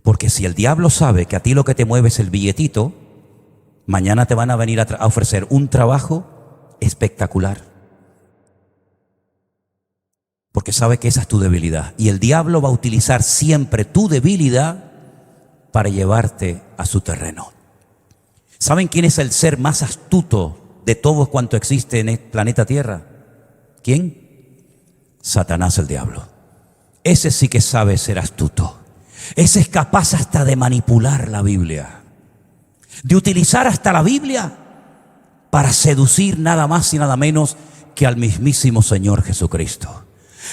Porque si el diablo sabe que a ti lo que te mueve es el billetito, mañana te van a venir a ofrecer un trabajo espectacular. Porque sabe que esa es tu debilidad. Y el diablo va a utilizar siempre tu debilidad para llevarte a su terreno. ¿Saben quién es el ser más astuto de todo cuanto existe en el planeta Tierra? ¿Quién? Satanás, el diablo. Ese sí que sabe ser astuto. Ese es capaz hasta de manipular la Biblia, de utilizar hasta la Biblia para seducir nada más y nada menos que al mismísimo Señor Jesucristo.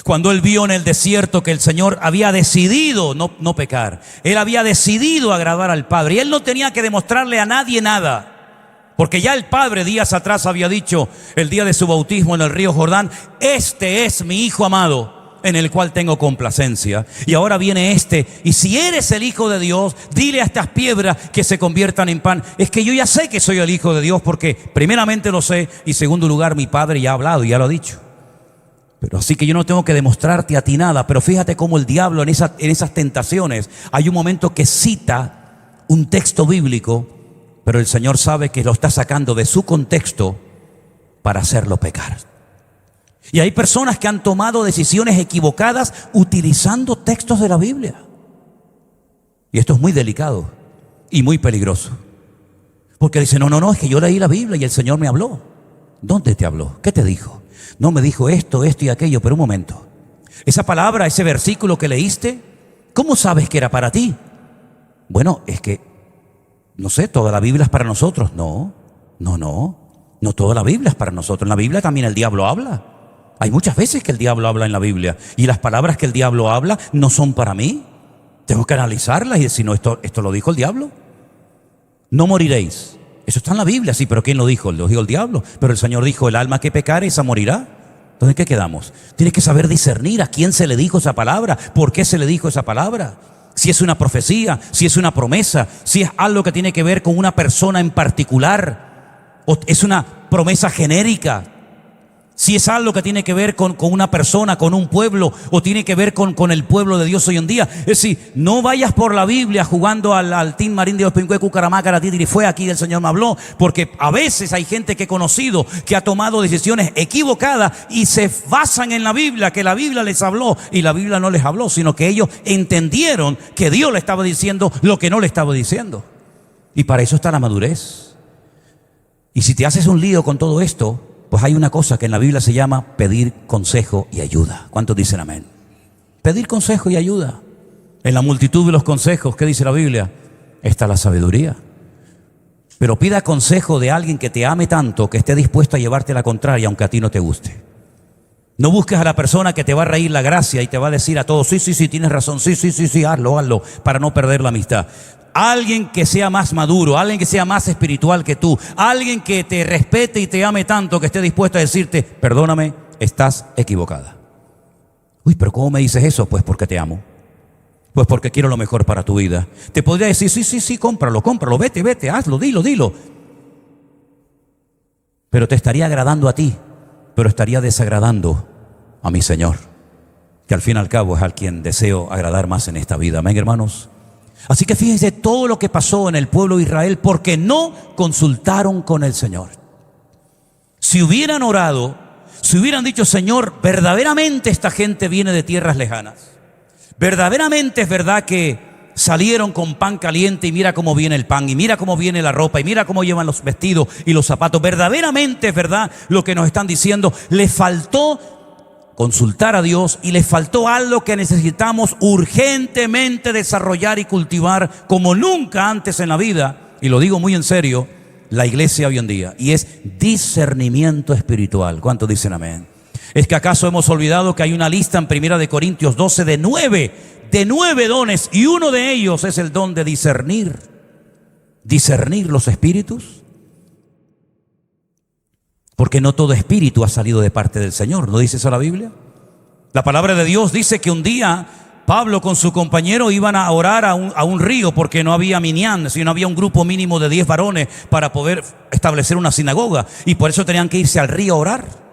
Cuando él vio en el desierto que el Señor había decidido no pecar, él había decidido agradar al Padre, y él no tenía que demostrarle a nadie nada, porque ya el Padre días atrás había dicho, el día de su bautismo en el río Jordán: este es mi Hijo amado, en el cual tengo complacencia. Y ahora viene y si eres el Hijo de Dios, dile a estas piedras que se conviertan en pan. Es que yo ya sé que soy el Hijo de Dios, porque primeramente lo sé, y en segundo lugar mi Padre ya ha hablado y ya lo ha dicho. Pero así que yo no tengo que demostrarte a ti nada. Pero fíjate cómo el diablo en esas tentaciones, hay un momento que cita un texto bíblico, pero el Señor sabe que lo está sacando de su contexto para hacerlo pecar. Y hay personas que han tomado decisiones equivocadas utilizando textos de la Biblia. Y esto es muy delicado y muy peligroso. Porque dicen: no, es que yo leí la Biblia y el Señor me habló. ¿Dónde te habló? ¿Qué te dijo? No, me dijo esto y aquello. Pero un momento, esa palabra, ese versículo que leíste, ¿cómo sabes que era para ti? Bueno, es que, no sé, toda la Biblia es para nosotros. No toda la Biblia es para nosotros. En la Biblia también el diablo habla. Hay muchas veces que el diablo habla en la Biblia, y las palabras que el diablo habla no son para mí. Tengo que analizarlas y decir: no, esto lo dijo el diablo. No moriréis. Eso está en la Biblia, sí, pero ¿quién lo dijo? Lo dijo el diablo. Pero el Señor dijo: el alma que pecare, esa morirá. Entonces, ¿qué quedamos? Tienes que saber discernir a quién se le dijo esa palabra, por qué se le dijo esa palabra. Si es una profecía, si es una promesa, si es algo que tiene que ver con una persona en particular, o es una promesa genérica. Si es algo que tiene que ver con una persona, con un pueblo, o tiene que ver con el pueblo de Dios hoy en día. Es decir, no vayas por la Biblia jugando al Team Marín de Ospincue, Cucaramaca, y fue aquí el Señor me habló. Porque a veces hay gente que he conocido que ha tomado decisiones equivocadas y se basan en la Biblia, que la Biblia les habló, y la Biblia no les habló, sino que ellos entendieron que Dios le estaba diciendo lo que no le estaba diciendo. Y para eso está la madurez. Y si te haces un lío con todo esto, pues hay una cosa que en la Biblia se llama pedir consejo y ayuda. ¿Cuántos dicen amén? Pedir consejo y ayuda. En la multitud de los consejos, ¿qué dice la Biblia? Está la sabiduría. Pero pida consejo de alguien que te ame tanto, que esté dispuesto a llevarte la contraria, aunque a ti no te guste. No busques a la persona que te va a reír la gracia y te va a decir a todos: sí, tienes razón, sí, hazlo, para no perder la amistad. Alguien que sea más maduro, alguien que sea más espiritual que tú, alguien que te respete y te ame tanto, que esté dispuesto a decirte: perdóname, estás equivocada. Uy, pero ¿cómo me dices eso? Pues porque te amo. Pues porque quiero lo mejor para tu vida. Te podría decir: sí, cómpralo, vete, hazlo, dilo. Pero te estaría agradando a ti, pero estaría desagradando a mi Señor, que al fin y al cabo es al quien deseo agradar más en esta vida. Amén, hermanos. Así que fíjense todo lo que pasó en el pueblo de Israel, porque no consultaron con el Señor. Si hubieran orado, si hubieran dicho: Señor, verdaderamente esta gente viene de tierras lejanas, verdaderamente es verdad que salieron con pan caliente, y mira cómo viene el pan, y mira cómo viene la ropa, y mira cómo llevan los vestidos y los zapatos, verdaderamente es verdad lo que nos están diciendo. Les faltó consultar a Dios, y les faltó algo que necesitamos urgentemente desarrollar y cultivar como nunca antes en la vida, y lo digo muy en serio, la iglesia hoy en día, y es discernimiento espiritual. ¿Cuántos dicen amén? ¿Es que acaso hemos olvidado que hay una lista en 1 Corintios 12 de nueve dones, y uno de ellos es el don de discernir los espíritus? Porque no todo espíritu ha salido de parte del Señor. ¿No dice eso la Biblia? La palabra de Dios dice que un día Pablo con su compañero iban a orar a un río porque no había minyan, sino había un grupo mínimo de 10 varones para poder establecer una sinagoga, y por eso tenían que irse al río a orar.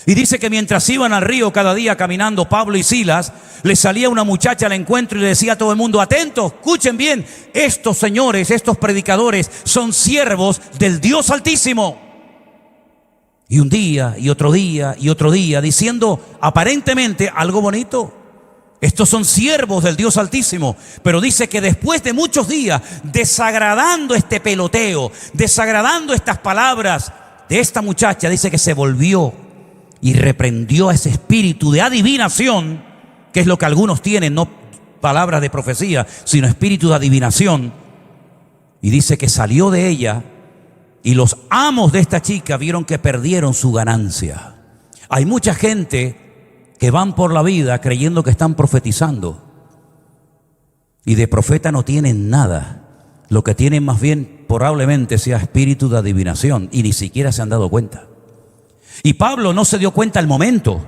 Y dice que mientras iban al río cada día caminando Pablo y Silas, les salía una muchacha al encuentro y le decía a todo el mundo: atentos, escuchen bien, estos señores, estos predicadores son siervos del Dios Altísimo. Y un día y otro día y otro día, diciendo aparentemente algo bonito: estos son siervos del Dios Altísimo. Pero dice que después de muchos días, desagradando este peloteo, desagradando estas palabras de esta muchacha, dice que se volvió y reprendió a ese espíritu de adivinación, que es lo que algunos tienen, no palabras de profecía, sino espíritu de adivinación. Y dice que salió de ella, y los amos de esta chica vieron que perdieron su ganancia. Hay mucha gente que van por la vida creyendo que están profetizando, y de profeta no tienen nada. Lo que tienen más bien probablemente sea espíritu de adivinación, y ni siquiera se han dado cuenta. Y Pablo no se dio cuenta al momento,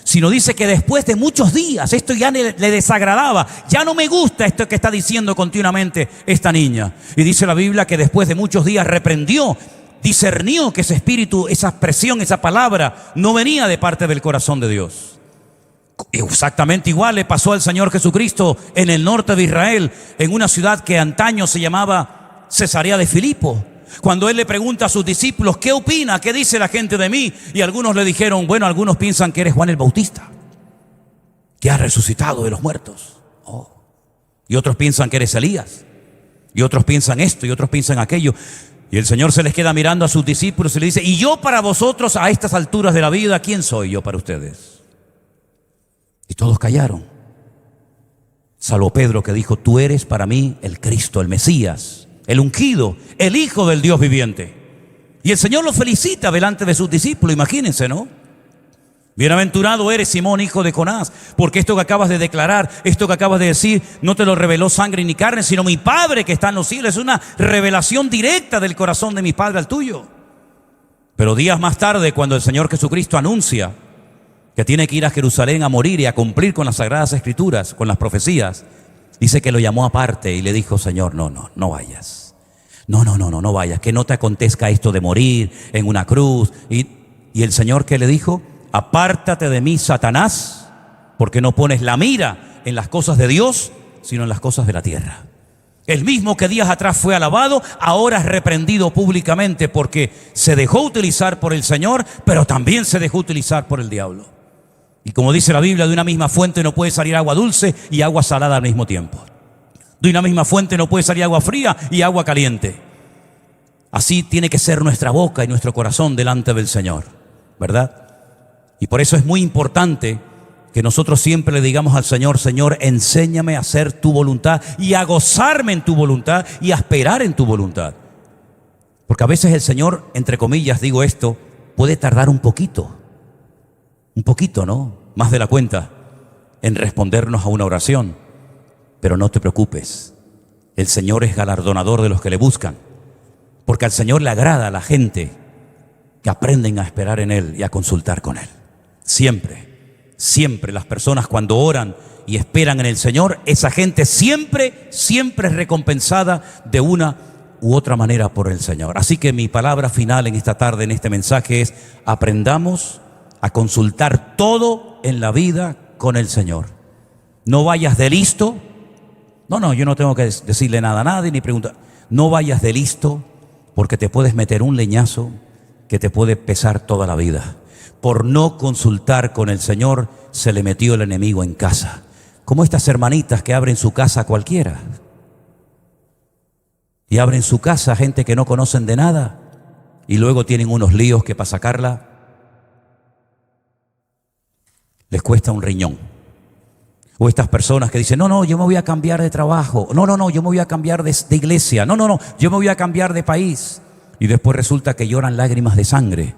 sino dice que después de muchos días esto ya le desagradaba. Ya no me gusta esto que está diciendo continuamente esta niña. Y dice la Biblia que después de muchos días reprendió, discernió que ese espíritu, esa expresión, esa palabra no venía de parte del corazón de Dios. Exactamente igual le pasó al Señor Jesucristo en el norte de Israel, en una ciudad que antaño se llamaba Cesarea de Filipo. Cuando él le pregunta a sus discípulos: ¿qué opina? ¿Qué dice la gente de mí? Y algunos le dijeron: bueno, algunos piensan que eres Juan el Bautista, que has resucitado de los muertos. Y otros piensan que eres Elías. Y otros piensan esto y otros piensan aquello. Y el Señor se les queda mirando a sus discípulos y le dice: ¿y yo para vosotros a estas alturas de la vida, quién soy yo para ustedes? Y todos callaron, salvo Pedro, que dijo: tú eres para mí el Cristo, el Mesías, el ungido, el Hijo del Dios viviente. Y el Señor lo felicita delante de sus discípulos, imagínense, ¿no? Bienaventurado eres, Simón, hijo de Jonás, porque esto que acabas de declarar, esto que acabas de decir, no te lo reveló sangre ni carne, sino mi Padre que está en los cielos. Es una revelación directa del corazón de mi Padre al tuyo. Pero días más tarde, cuando el Señor Jesucristo anuncia que tiene que ir a Jerusalén a morir y a cumplir con las Sagradas Escrituras, con las profecías, dice que lo llamó aparte y le dijo: Señor, no vayas. No vayas, que no te acontezca esto de morir en una cruz. Y el Señor, ¿qué le dijo? Apártate de mí, Satanás, porque no pones la mira en las cosas de Dios, sino en las cosas de la tierra. El mismo que días atrás fue alabado, ahora es reprendido públicamente porque se dejó utilizar por el Señor, pero también se dejó utilizar por el diablo. Y como dice la Biblia, de una misma fuente no puede salir agua dulce y agua salada al mismo tiempo. De una misma fuente no puede salir agua fría y agua caliente. Así tiene que ser nuestra boca y nuestro corazón delante del Señor, ¿verdad? Y por eso es muy importante que nosotros siempre le digamos al Señor: Señor, enséñame a hacer tu voluntad y a gozarme en tu voluntad y a esperar en tu voluntad. Porque a veces el Señor, entre comillas digo esto, puede tardar un poquito, ¿no? Más de la cuenta, en respondernos a una oración. Pero no te preocupes, el Señor es galardonador de los que le buscan, porque al Señor le agrada a la gente que aprenden a esperar en Él y a consultar con Él. Siempre las personas cuando oran y esperan en el Señor, esa gente siempre es recompensada de una u otra manera por el Señor. Así que mi palabra final en esta tarde, en este mensaje, es: aprendamos a consultar todo en la vida con el Señor. No vayas de listo. No, yo no tengo que decirle nada a nadie ni preguntar. No vayas de listo, porque te puedes meter un leñazo que te puede pesar toda la vida. Por no consultar con el Señor se le metió el enemigo en casa. Como estas hermanitas que abren su casa a cualquiera. Y abren su casa a gente que no conocen de nada. Y luego tienen unos líos que para sacarla les cuesta un riñón. O estas personas que dicen: no, yo me voy a cambiar de trabajo. No, yo me voy a cambiar de iglesia. No, yo me voy a cambiar de país. Y después resulta que lloran lágrimas de sangre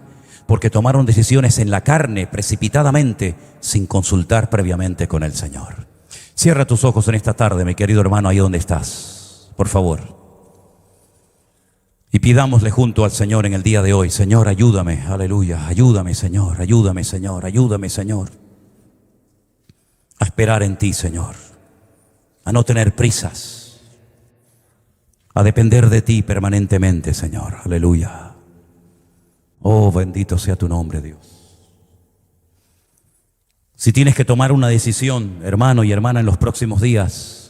porque tomaron decisiones en la carne precipitadamente sin consultar previamente con el Señor. Cierra tus ojos en esta tarde, mi querido hermano, ahí donde estás, por favor. Y pidámosle junto al Señor en el día de hoy: Señor, ayúdame, aleluya, ayúdame, Señor, ayúdame, Señor, ayúdame, Señor, a esperar en ti, Señor. a no tener prisas, a depender de ti permanentemente, Señor. Aleluya. Oh, bendito sea tu nombre, Dios. Si tienes que tomar una decisión, hermano y hermana, en los próximos días,